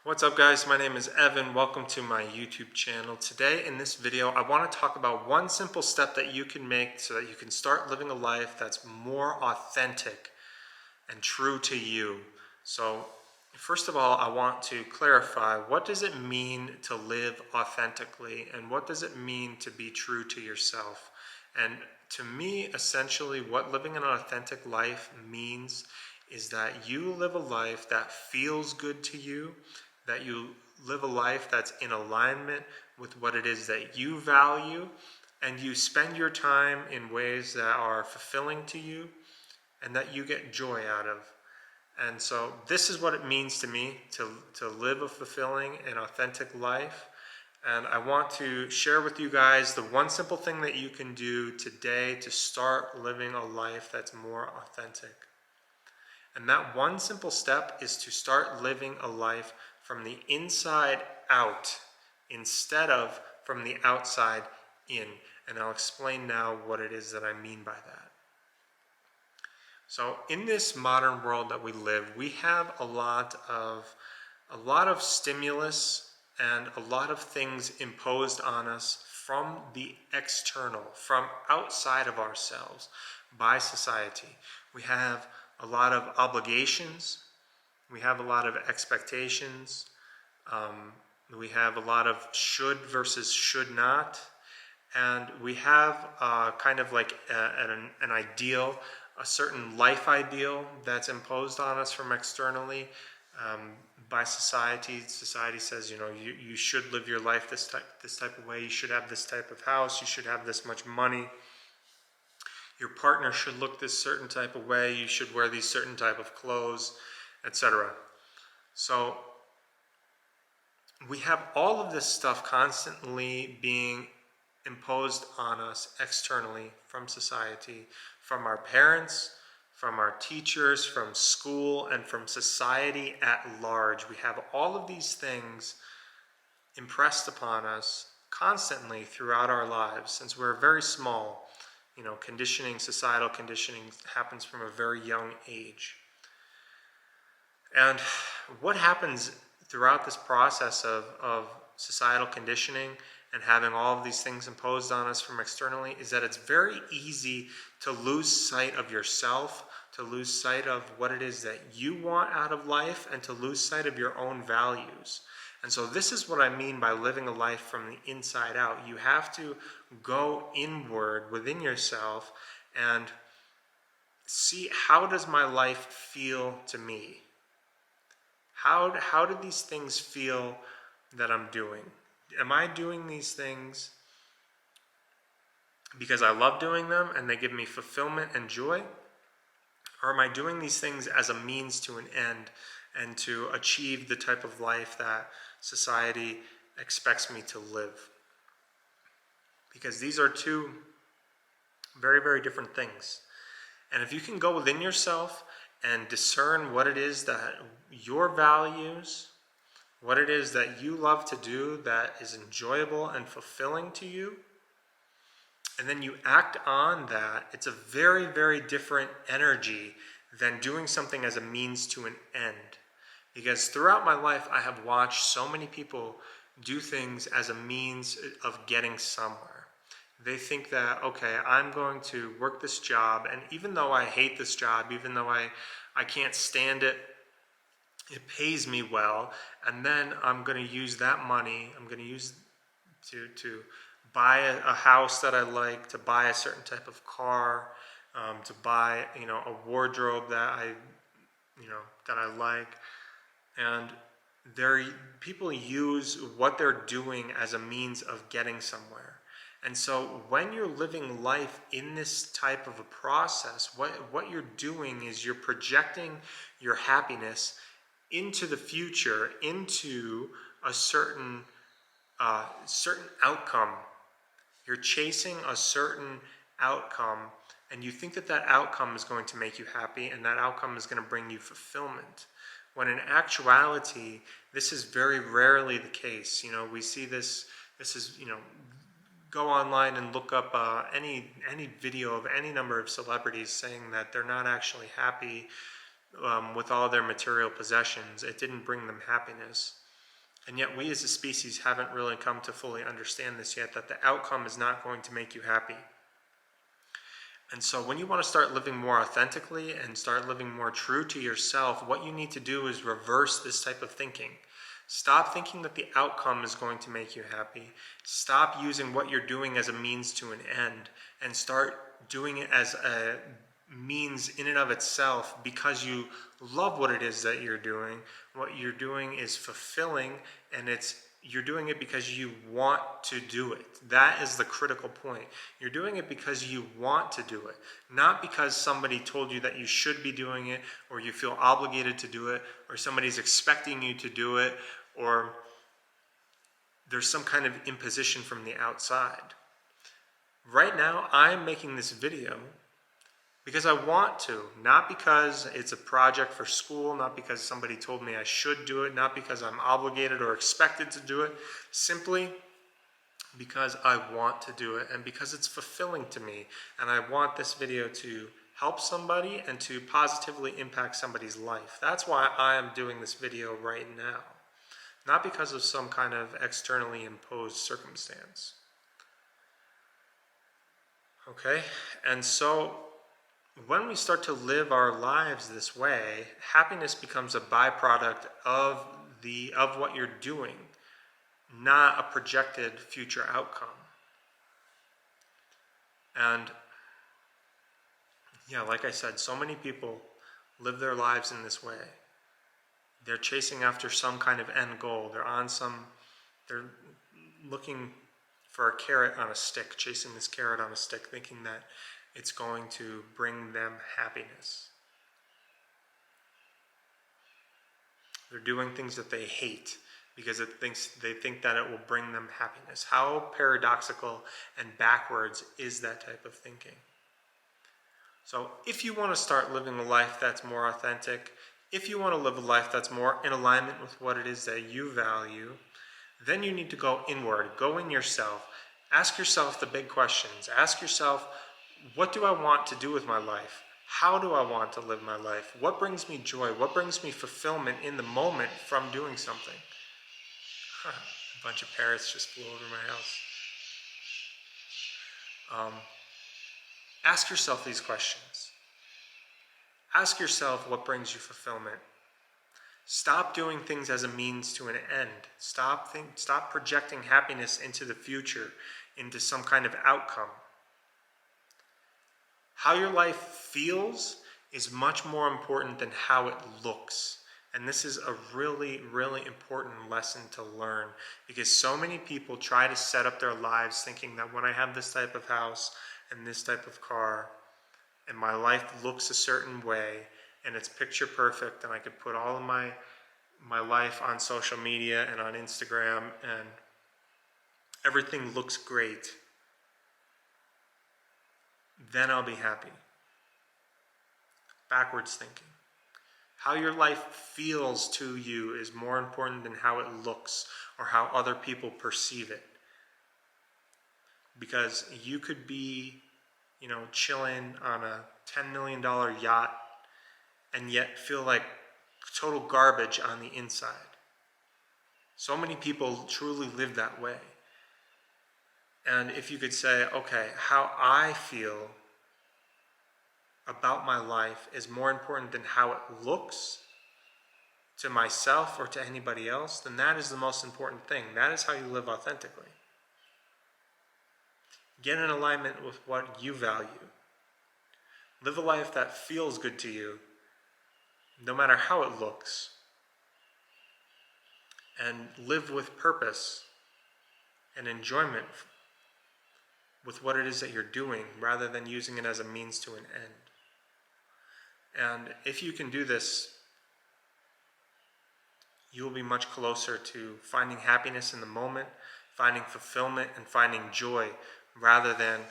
What's up guys, my name is Evan. Welcome to my YouTube channel. Today in this video I want to talk about one simple step that you can make so that you can start living a life that's more authentic and true to you. So first of all, I want to clarify, what does it mean to live authentically and what does it mean to be true to yourself? And to me, essentially what living an authentic life means is that you live a life that feels good to you, that you live a life that's in alignment with what it is that you value, and you spend your time in ways that are fulfilling to you and that you get joy out of. And so this is what it means to me to live a fulfilling and authentic life. And I want to share with you guys the one simple thing that you can do today to start living a life that's more authentic. And that one simple step is to start living a life from the inside out instead of from the outside in. And I'll explain now what it is that I mean by that. So in this modern world that we live, we have a lot of stimulus and a lot of things imposed on us from the external, from outside of ourselves by society. We have a lot of obligations, we have a lot of expectations, we have a lot of should versus should not, and we have kind of like an ideal, a certain life ideal that's imposed on us from externally by society. Society says, you know, you should live your life this type of way, you should have this type of house, you should have this much money, your partner should look this certain type of way, you should wear these certain type of clothes, etc. So we have all of this stuff constantly being imposed on us externally from society, from our parents, from our teachers, from school, and from society at large. We have all of these things impressed upon us constantly throughout our lives since we're very small. You know, conditioning, societal conditioning happens from a very young age. And what happens throughout this process of societal conditioning and having all of these things imposed on us from externally is that it's very easy to lose sight of yourself, to lose sight of what it is that you want out of life, and to lose sight of your own values. And so this is what I mean by living a life from the inside out. You have to go inward within yourself and see, how does my life feel to me? How do these things feel that I'm doing? Am I doing these things because I love doing them and they give me fulfillment and joy? Or am I doing these things as a means to an end and to achieve the type of life that society expects me to live? Because these are two very, very different things. And if you can go within yourself and discern what it is that your values, what it is that you love to do that is enjoyable and fulfilling to you, and then you act on that, it's a very, very different energy than doing something as a means to an end. Because throughout my life, I have watched so many people do things as a means of getting somewhere. They think that, okay, I'm going to work this job, and even though I hate this job, even though I can't stand it, it pays me well, and then I'm going to use that money, I'm going to use to buy a house that I like, to buy a certain type of car, to buy, you know, a wardrobe that I like. And people use what they're doing as a means of getting somewhere. And so when you're living life in this type of a process, what you're doing is you're projecting your happiness into the future, into a certain outcome. You're chasing a certain outcome, and you think that outcome is going to make you happy, and that outcome is going to bring you fulfillment. When in actuality, this is very rarely the case. You know, we see this is, you know, go online and look up any video of any number of celebrities saying that they're not actually happy with all their material possessions. It didn't bring them happiness. And yet we as a species haven't really come to fully understand this yet, that the outcome is not going to make you happy. And so when you want to start living more authentically and start living more true to yourself, what you need to do is reverse this type of thinking. Stop thinking that the outcome is going to make you happy. Stop using what you're doing as a means to an end, and start doing it as a means in and of itself because you love what it is that you're doing. What you're doing is fulfilling, and you're doing it because you want to do it. That is the critical point. You're doing it because you want to do it, not because somebody told you that you should be doing it, or you feel obligated to do it, or somebody's expecting you to do it, or there's some kind of imposition from the outside. Right now, I'm making this video because I want to, not because it's a project for school, not because somebody told me I should do it, not because I'm obligated or expected to do it, simply because I want to do it and because it's fulfilling to me. And I want this video to help somebody and to positively impact somebody's life. That's why I am doing this video right now, not because of some kind of externally imposed circumstance. Okay, and so when we start to live our lives this way, happiness becomes a byproduct of what you're doing, not a projected future outcome. And yeah, like I said, so many people live their lives in this way. They're chasing after some kind of end goal. They're looking for a carrot on a stick, chasing this carrot on a stick, thinking that it's going to bring them happiness. They're doing things that they hate because they think that it will bring them happiness. How paradoxical and backwards is that type of thinking? So if you want to start living a life that's more authentic, if you want to live a life that's more in alignment with what it is that you value, then you need to go inward, go in yourself, ask yourself the big questions. Ask yourself, what do I want to do with my life? How do I want to live my life? What brings me joy? What brings me fulfillment in the moment from doing something? A bunch of parrots just flew over my house. Ask yourself these questions. Ask yourself what brings you fulfillment. Stop doing things as a means to an end. Stop projecting happiness into the future, into some kind of outcome. How your life feels is much more important than how it looks. And this is a really, really important lesson to learn, because so many people try to set up their lives thinking that when I have this type of house and this type of car, and my life looks a certain way, and it's picture perfect, and I could put all of my life on social media and on Instagram, and everything looks great, then I'll be happy. Backwards thinking. How your life feels to you is more important than how it looks or how other people perceive it. Because you could be, chilling on a $10 million yacht and yet feel like total garbage on the inside. So many people truly live that way. And if you could say, okay, how I feel about my life is more important than how it looks to myself or to anybody else, then that is the most important thing. That is how you live authentically. Get in alignment with what you value. Live a life that feels good to you, no matter how it looks. And live with purpose and enjoyment with what it is that you're doing, rather than using it as a means to an end. And if you can do this, you will be much closer to finding happiness in the moment, finding fulfillment, and finding joy, rather than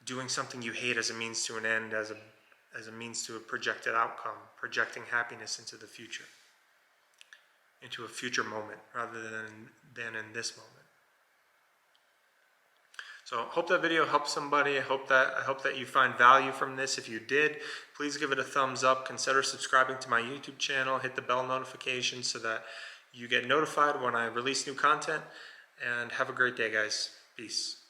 doing something you hate as a means to an end, as a means to a projected outcome, projecting happiness into the future, into a future moment, rather than in this moment. So I hope that video helped somebody. I hope that you find value from this. If you did, please give it a thumbs up. Consider subscribing to my YouTube channel. Hit the bell notification so that you get notified when I release new content. And have a great day, guys. Peace.